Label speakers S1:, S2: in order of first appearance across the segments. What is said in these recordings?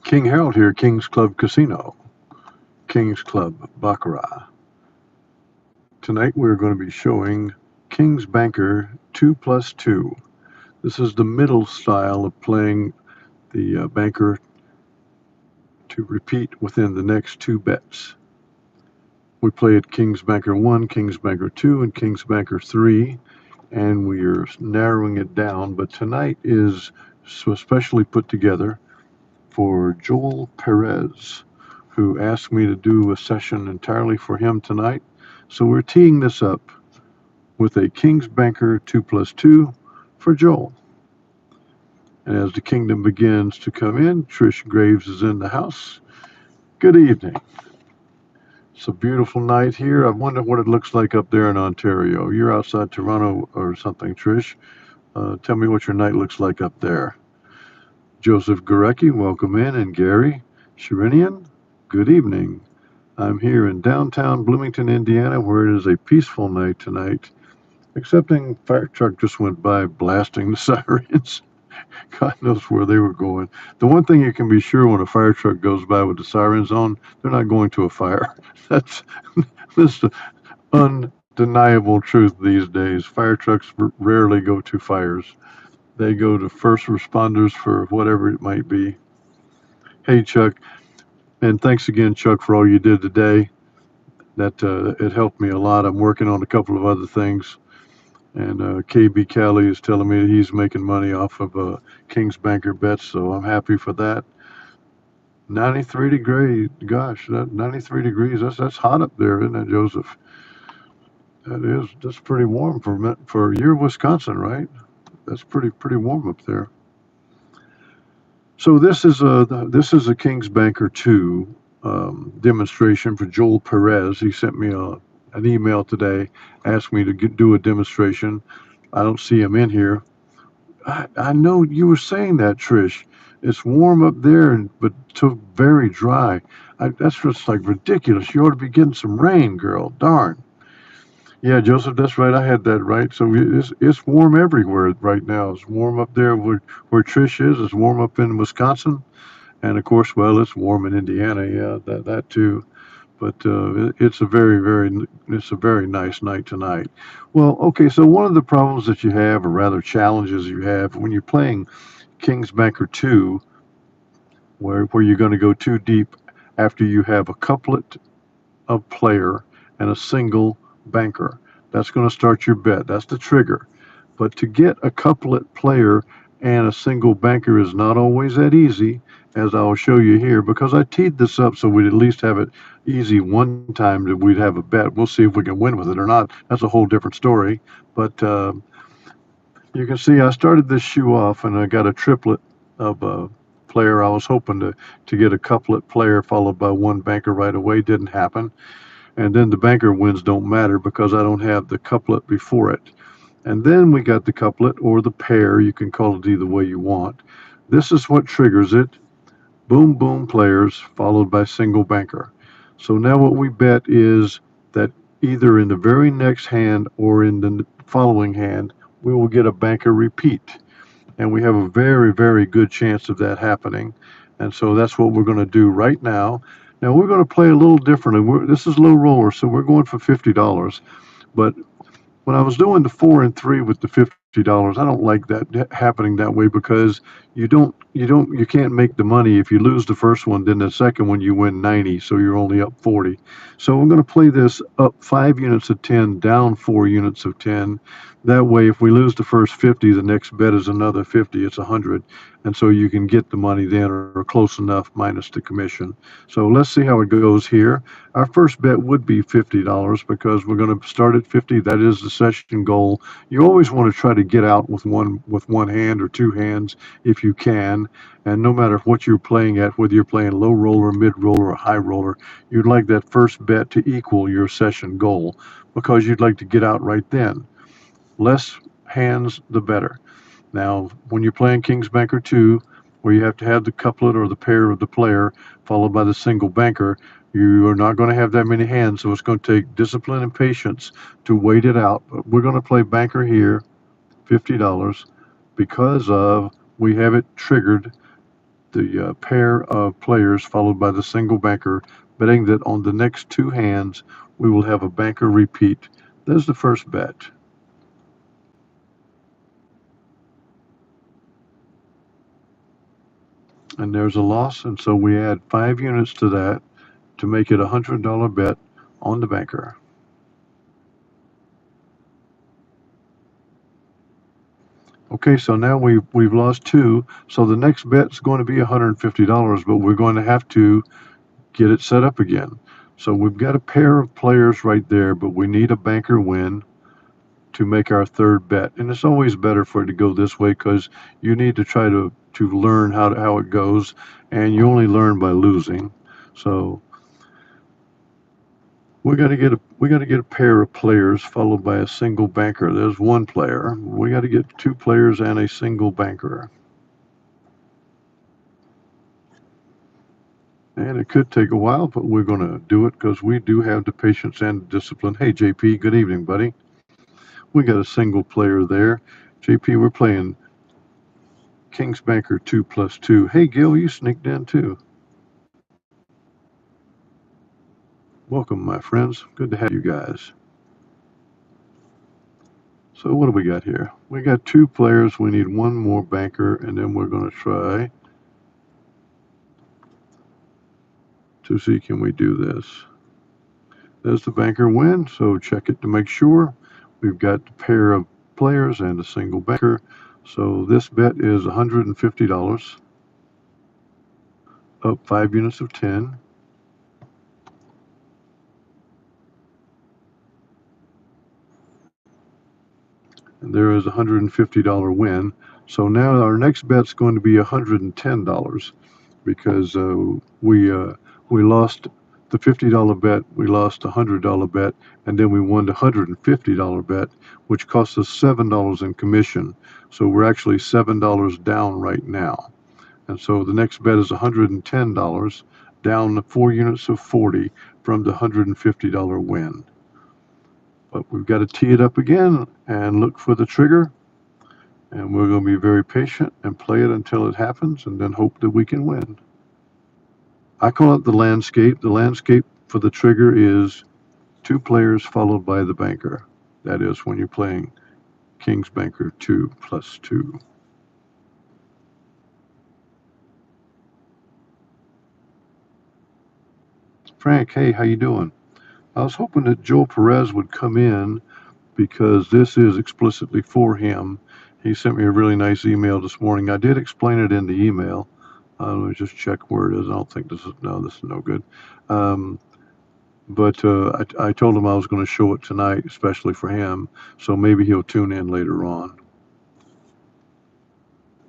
S1: King Harold here, King's Club Casino, King's Club Baccarat. Tonight we're going to be showing King's Banker 2 plus 2. This is the middle style of playing the banker to repeat within the next two bets. We played King's Banker 1, King's Banker 2, and King's Banker 3, and we are narrowing it down, but tonight is especially put together for Joel Perez, who asked me to do a session entirely for him tonight. So we're teeing this up with a King's Banker 2 plus 2 for Joel. And as the kingdom begins to come in, Trish Graves is in the house. Good evening. It's a beautiful night here. I wonder what it looks like up there in Ontario. You're outside Toronto or something, Trish. Tell me what your night looks like up there. Joseph Gorecki, welcome in, and Gary Sherinian, good evening. I'm here in downtown Bloomington, Indiana, where it is a peaceful night tonight, excepting fire truck just went by blasting the sirens. God knows where they were going. The one thing you can be sure when a fire truck goes by with the sirens on, they're not going to a fire. That's the undeniable truth these days. Fire trucks rarely go to fires. They go to first responders for whatever it might be. Hey, Chuck, and thanks again, Chuck, for all you did today. That it helped me a lot. I'm working on a couple of other things, and KB Cali is telling me he's making money off of King's Banker bets, so I'm happy for that. 93 degrees, gosh, that 93 degrees. That's hot up there, isn't it, Joseph? That's pretty warm for you're Wisconsin, right? That's pretty warm up there. So this is a King's Banker 2 demonstration for Joel Perez. He sent me an email today, asked me to do a demonstration. I don't see him in here. I know you were saying that, Trish. It's warm up there, but so very dry. That's just like ridiculous. You ought to be getting some rain, girl. Darn. Yeah, Joseph, that's right. I had that right. So it's warm everywhere right now. It's warm up there where Trish is. It's warm up in Wisconsin, and of course, well, it's warm in Indiana. Yeah, that too. But it's a very nice night tonight. Well, okay. So one of the problems that you have, or rather challenges you have, when you're playing King's Banker 2, where you're going to go too deep after you have a couplet of player and a single banker. That's going to start your bet. That's the trigger. But to get a couplet player and a single banker is not always that easy, as I'll show you here, because I teed this up so we'd at least have it easy one time that we'd have a bet. We'll see if we can win with it or not. That's a whole different story. But you can see I started this shoe off and I got a triplet of a player. I was hoping to get a couplet player followed by one banker right away. Didn't happen. And then the banker wins don't matter because I don't have the couplet before it. And then we got the couplet or the pair. You can call it either way you want. This is what triggers it. Boom, boom, players followed by single banker. So now what we bet is that either in the very next hand or in the following hand, we will get a banker repeat. And we have a very, very good chance of that happening. And so that's what we're going to do right now. Now we're going to play a little differently. This is low roller, so we're going for $50. But when I was doing the 4 and 3 with the $50, I don't like that happening that way because you can't make the money if you lose the first one. Then the second one you win 90, so you're only up 40. So I'm going to play this up 5 units of 10, down 4 units of 10. That way, if we lose the first 50, the next bet is another 50. It's 100, and so you can get the money then or close enough minus the commission. So let's see how it goes here. Our first bet would be $50 because we're going to start at 50. That is the session goal. You always want to try to get out with one hand or two hands if you can. And no matter what you're playing at, whether you're playing low roller, mid roller, or high roller, you'd like that first bet to equal your session goal because you'd like to get out right then. Less hands, the better. Now, when you're playing King's Banker 2, where you have to have the couplet or the pair of the player followed by the single banker, you are not going to have that many hands, so it's going to take discipline and patience to wait it out. But we're going to play banker here, $50, because we have it triggered the pair of players followed by the single banker, betting that on the next two hands we will have a banker repeat. There's the first bet. And there's a loss, and so we add 5 units to that to make it a $100 bet on the banker. Okay, so now we've lost 2, so the next bet's going to be $150, but we're going to have to get it set up again. So we've got a pair of players right there, but we need a banker win to make our third bet. And it's always better for it to go this way because you need to try to learn how it goes, and you only learn by losing. So we got to get a pair of players followed by a single banker. There's one player. We got to get 2 players and a single banker. And it could take a while, but we're going to do it because we do have the patience and discipline. Hey, JP, good evening, buddy. We got a single player there. JP, we're playing King's Banker 2+2. Hey, Gil, you sneaked in too. Welcome, my friends. Good to have you guys. So what do we got here? We got 2 players. We need 1 more banker, and then we're going to try to see can we do this. There's the banker win, so check it to make sure. We've got a pair of players and a single banker. So this bet is $150, up 5 units of 10. And there is a $150 win. So now our next bet's going to be $110 because we lost the $50 bet, we lost the $100 bet, and then we won the $150 bet, which cost us $7 in commission. So we're actually $7 down right now. And so the next bet is $110, down 4 units of 40 from the $150 win. But we've got to tee it up again and look for the trigger. And we're going to be very patient and play it until it happens and then hope that we can win. I call it the landscape. The landscape for the trigger is 2 players followed by the banker. That is when you're playing King's Banker 2+2. Frank, hey, how you doing? I was hoping that Joel Perez would come in because this is explicitly for him. He sent me a really nice email this morning. I did explain it in the email. Let me just check where it is. I don't think this is no good. But I told him I was going to show it tonight, especially for him. So maybe he'll tune in later on.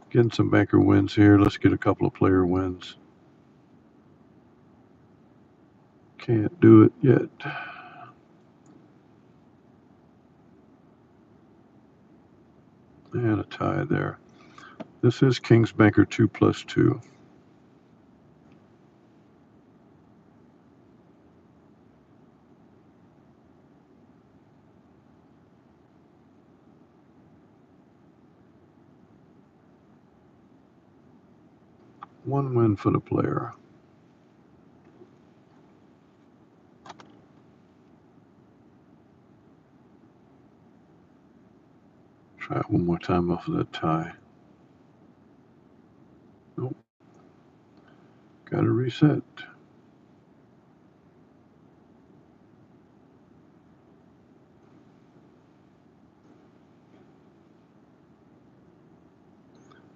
S1: Getting some banker wins here. Let's get a couple of player wins. Can't do it yet. And a tie there. This is King's Banker 2+2. One win for the player. Try it one more time off of that tie. Nope. Got to reset.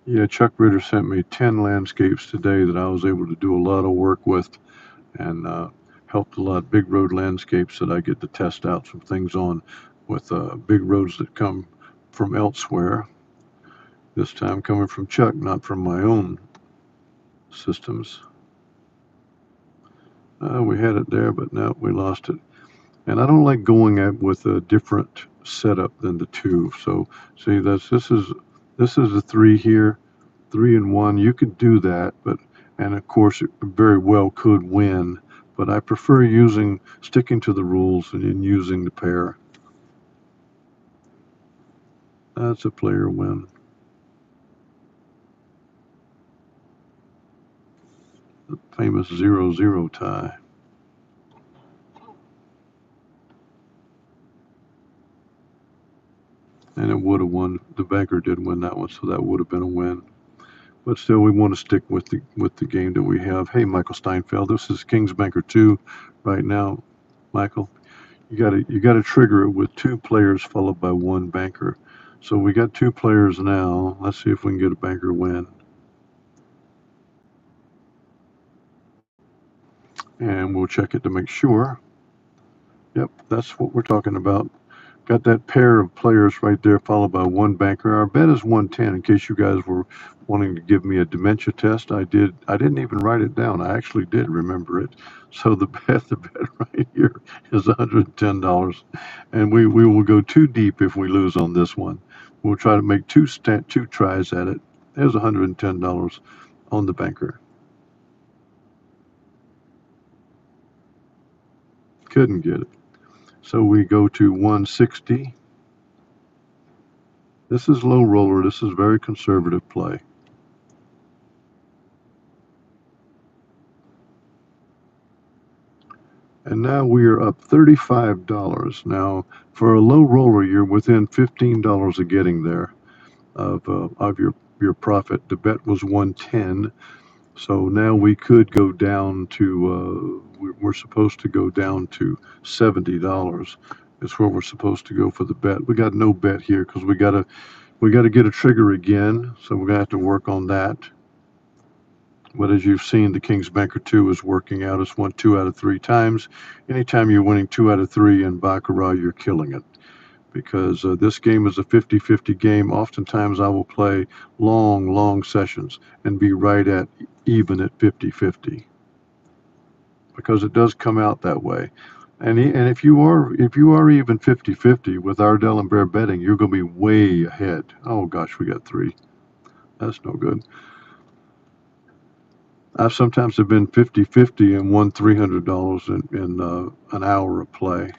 S1: Yeah, Chuck Ritter sent me 10 landscapes today that I was able to do a lot of work with and helped a lot. Big road landscapes that I get to test out some things on with big roads that come from elsewhere. This time coming from Chuck, not from my own systems. We had it there, but now we lost it. And I don't like going with a different setup than the 2. So see, this is the 3 here, 3 and 1. You could do that, and of course it very well could win. But I prefer sticking to the rules and then using the pair. That's a player win. famous 0-0 tie. And it would have won. The banker did win that one, so that would have been a win. But still, we want to stick with the game that we have. Hey, Michael Steinfeld, this is King's Banker 2 right now. Michael, you gotta trigger it with two players followed by one banker. So we got two players now. Let's see if we can get a banker win. And we'll check it to make sure. Yep, that's what we're talking about. Got that pair of players right there, followed by one banker. Our bet is 110. In case you guys were wanting to give me a dementia test, I did. I didn't even write it down. I actually did remember it. So the bet right here is $110, and we will go too deep if we lose on this one. We'll try to make two tries at it. There's $110 on the banker. Couldn't get it. So we go to 160. This is low roller. This is very conservative play. And now we are up $35. Now, for a low roller, you're within $15 of getting there of your profit. The bet was 110, so now we could go down to we're supposed to go down to $70. Is where we're supposed to go for the bet. We got no bet here because we gotta get a trigger again, so we're gonna have to work on that. But as you've seen, the King's Banker 2 is working out. It's won 2 out of 3 times. Anytime you're winning 2 out of 3 in Baccarat, you're killing it. Because this game is a 50-50 game. Oftentimes I will play long sessions and be right at even at 50-50. Because it does come out that way. And if you are even 50-50 with our D'Alembert betting, you're going to be way ahead. Oh gosh, we got 3. That's no good. I've sometimes have been 50-50 and won $300 in an hour of play.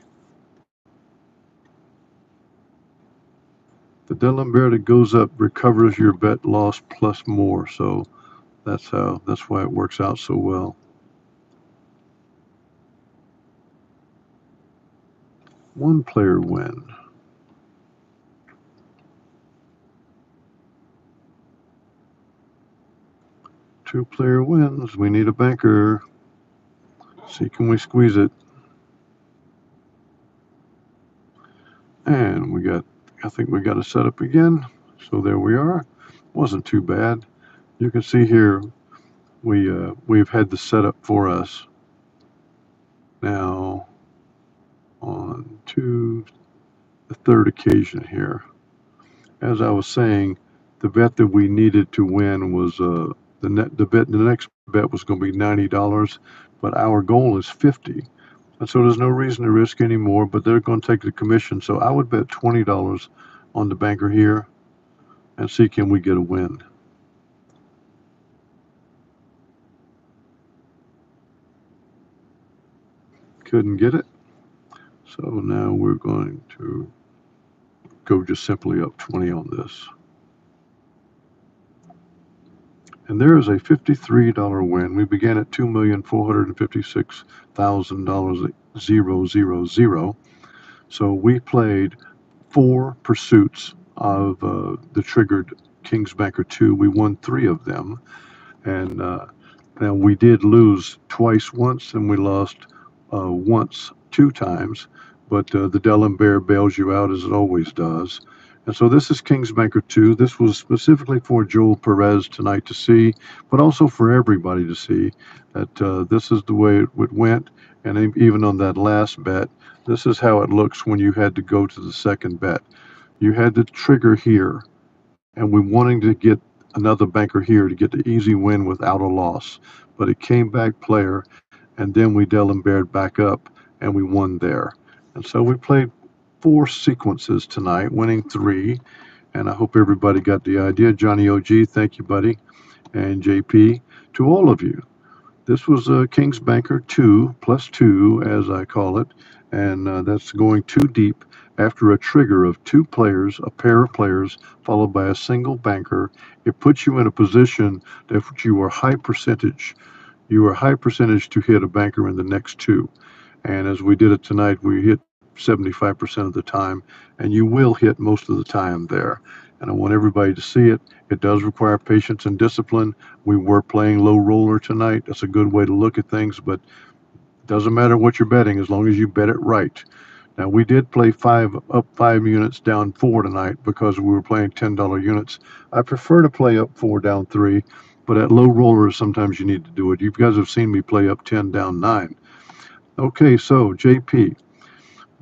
S1: The D'Alembert that goes up recovers your bet loss plus more, so that's why it works out so well. One player win. Two player wins. We need a banker. See, can we squeeze it? And I think we got a setup again. So there we are. Wasn't too bad. You can see here we've had the setup for us now on to the third occasion here. As I was saying, the bet that we needed to win was the next bet was going to be $90, but our goal is 50. And so there's no reason to risk anymore, but they're going to take the commission. So I would bet $20 on the banker here and see can we get a win. Couldn't get it. So now we're going to go just simply up 20 on this. And there is a $53 win. We began at $2,456,000 at 000. So we played 4 pursuits of the triggered King's Banker 2. We won 3 of them. And now we did lose twice once, and we lost once 2 times. But the D'Alembert bails you out as it always does. And so this is King's Banker 2. This was specifically for Joel Perez tonight to see, but also for everybody to see that this is the way it went. And even on that last bet, this is how it looks when you had to go to the second bet. You had to trigger here, and we're wanting to get another banker here to get the easy win without a loss. But it came back player, and then we D'Alembert back up, and we won there. And so we played 4 sequences tonight, winning 3, and I hope everybody got the idea. Johnny OG, thank you, buddy, and JP, to all of you. This was King's Banker 2 plus 2, as I call it, and that's going too deep after a trigger of 2 players, a pair of players, followed by a single banker. It puts you in a position that you are high percentage. you are high percentage to hit a banker in the next two. And as we did it tonight, we hit 75% of the time, and you will hit most of the time there. And I want everybody to see it. It does require patience and discipline. We were playing low roller tonight. That's a good way to look at things, but it doesn't matter what you're betting as long as you bet it right. Now, we did play up 5 units, down four tonight because we were playing $10 units. I prefer to play up four, down three, but at low rollers, sometimes you need to do it. You guys have seen me play up 10, down nine. Okay, so JP,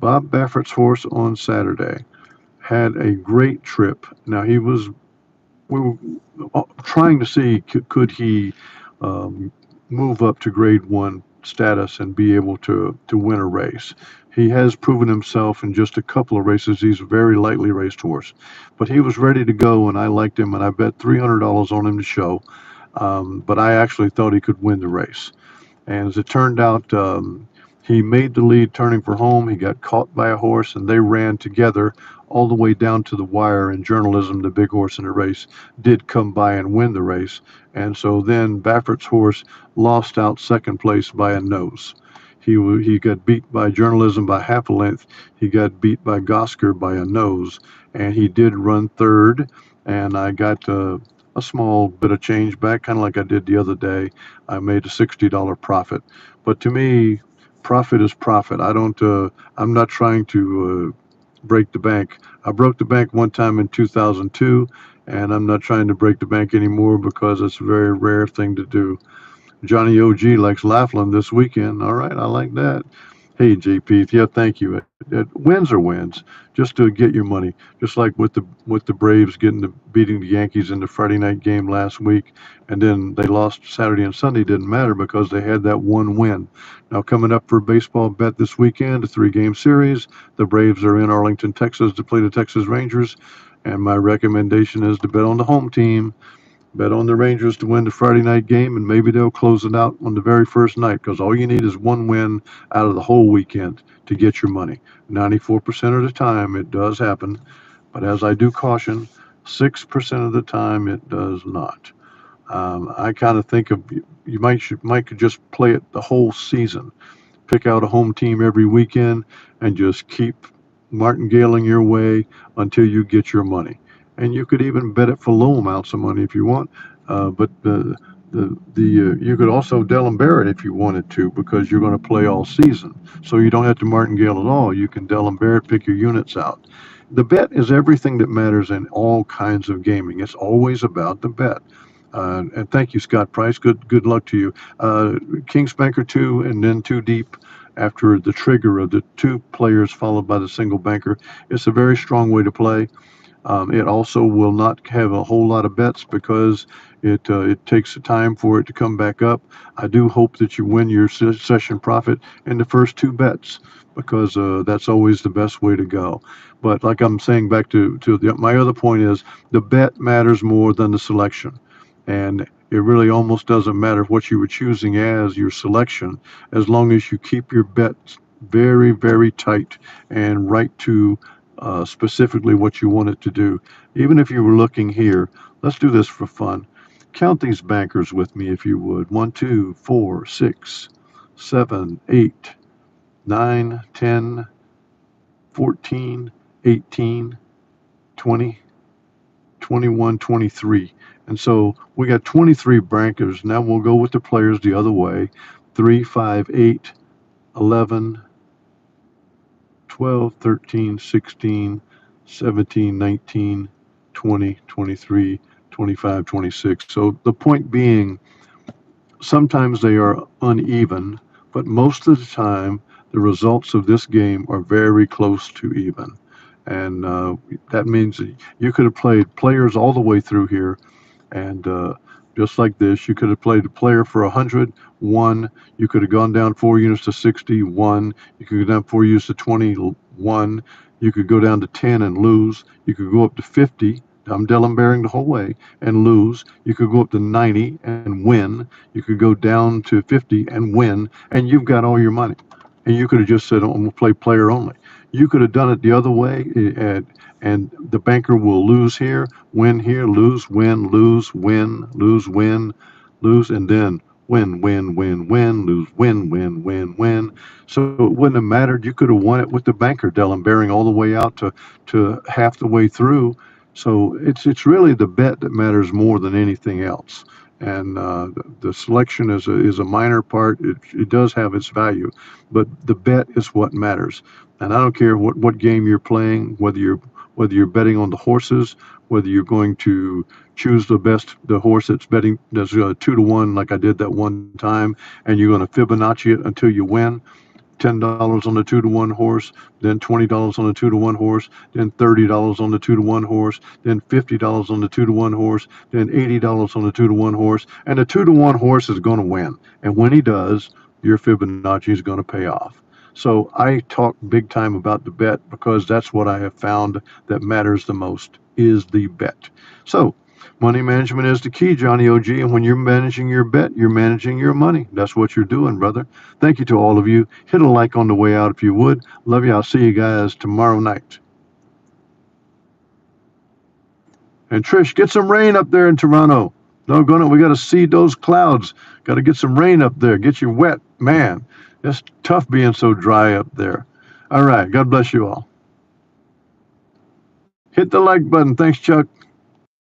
S1: Bob Baffert's horse on Saturday had a great trip. Now, we were trying to see could he um, move up to grade one status and be able to win a race. He has proven himself in just a couple of races. He's a very lightly raced horse, but he was ready to go, and I liked him, and I bet $300 on him to show. But I actually thought he could win the race. And as it turned out, he made the lead turning for home. He got caught by a horse, and they ran together all the way down to the wire. In journalism, the big horse in the race did come by and win the race. And so then Baffert's horse lost out second place by a nose. He got beat by journalism by half a length. He got beat by Gosker by a nose, and he did run third. And I got a small bit of change back, kind of like I did the other day. I made a $60 profit. But to me, profit is profit. I'm not trying to break the bank. I broke the bank one time in 2002, and I'm not trying to break the bank anymore because it's a very rare thing to do. Johnny OG likes Laughlin this weekend. All right, I like that. Hey, JP, yeah, thank you. Wins are wins, just to get your money. Just like with the Braves beating the Yankees in the Friday night game last week, and then they lost Saturday and Sunday. Didn't matter because they had that one win. Now coming up for a baseball bet this weekend, a 3-game series. The Braves are in Arlington, Texas, to play the Texas Rangers, and my recommendation is to bet on the home team. Bet on the Rangers to win the Friday night game, and maybe they'll close it out on the very first night because all you need is one win out of the whole weekend to get your money. 94% of the time, it does happen, but as I do caution, 6% of the time, it does not. I kind of think of you might could just play it the whole season. Pick out a home team every weekend and just keep martingaling your way until you get your money. And you could even bet it for low amounts of money if you want. But you could also Delaware it if you wanted to because you're going to play all season. So you don't have to martingale at all. You can Delaware it, pick your units out. The bet is everything that matters in all kinds of gaming. It's always about the bet. And thank you, Scott Price. Good luck to you. King's Banker 2 and then 2 deep after the trigger of the two players followed by the single banker. It's a very strong way to play. It also will not have a whole lot of bets because it takes time for it to come back up. I do hope that you win your session profit in the first 2 bets because that's always the best way to go. But like I'm saying back to my other point is the bet matters more than the selection. And it really almost doesn't matter what you were choosing as your selection, as long as you keep your bets very, very tight and right to specifically what you want it to do. Even if you were looking here, let's do this for fun. Count these bankers with me if you would. 1, 2, 4, 6, 7, 8, 9, 10, 14, 18, 20, 21, 23. And so we got 23 bankers. Now we'll go with the players the other way. 3, 5, 8, 11, 12, 13, 16, 17, 19, 20, 23, 25, 26. So the point being, sometimes they are uneven, but most of the time, the results of this game are very close to even. And that means that you could have played players all the way through here. And just like this, you could have played a player for 100, 1. You could have gone down 4 units to 60, 1. You could go down 4 units to 20, 1. You could go down to 10 and lose. You could go up to 50. I'm Delaware the whole way and lose. You could go up to 90 and win. You could go down to 50 and win. And you've got all your money. And you could have just said, I'm going to play player only. You could have done it the other way, and the banker will lose here, win here, lose, win, lose, win, lose, win, lose, and then win, win, win, win, lose, win, win, win, win. So it wouldn't have mattered. You could have won it with the banker, Dellin Bearing, all the way out to half the way through. So it's really the bet that matters more than anything else. And the selection is a minor part. It does have its value, but the bet is what matters. And I don't care what game you're playing, whether you're betting on the horses, whether you're going to choose the horse that's 2 to 1, like I did that one time, and you're going to Fibonacci it until you win. $10 on the 2 to 1 horse, then $20 on the 2 to 1 horse, then $30 on the 2 to 1 horse, then $50 on the 2 to 1 horse, then $80 on the 2 to 1 horse, and the 2 to 1 horse is going to win. And when he does, your Fibonacci is going to pay off. So I talk big time about the bet because that's what I have found that matters the most is the bet. So money management is the key, Johnny OG. And when you're managing your bet, you're managing your money. That's what you're doing, brother. Thank you to all of you. Hit a like on the way out if you would. Love you. I'll see you guys tomorrow night. And Trish, get some rain up there in Toronto. Doggone it, we got to see those clouds. Got to get some rain up there. Get you wet. Man, it's tough being so dry up there. All right. God bless you all. Hit the like button. Thanks, Chuck.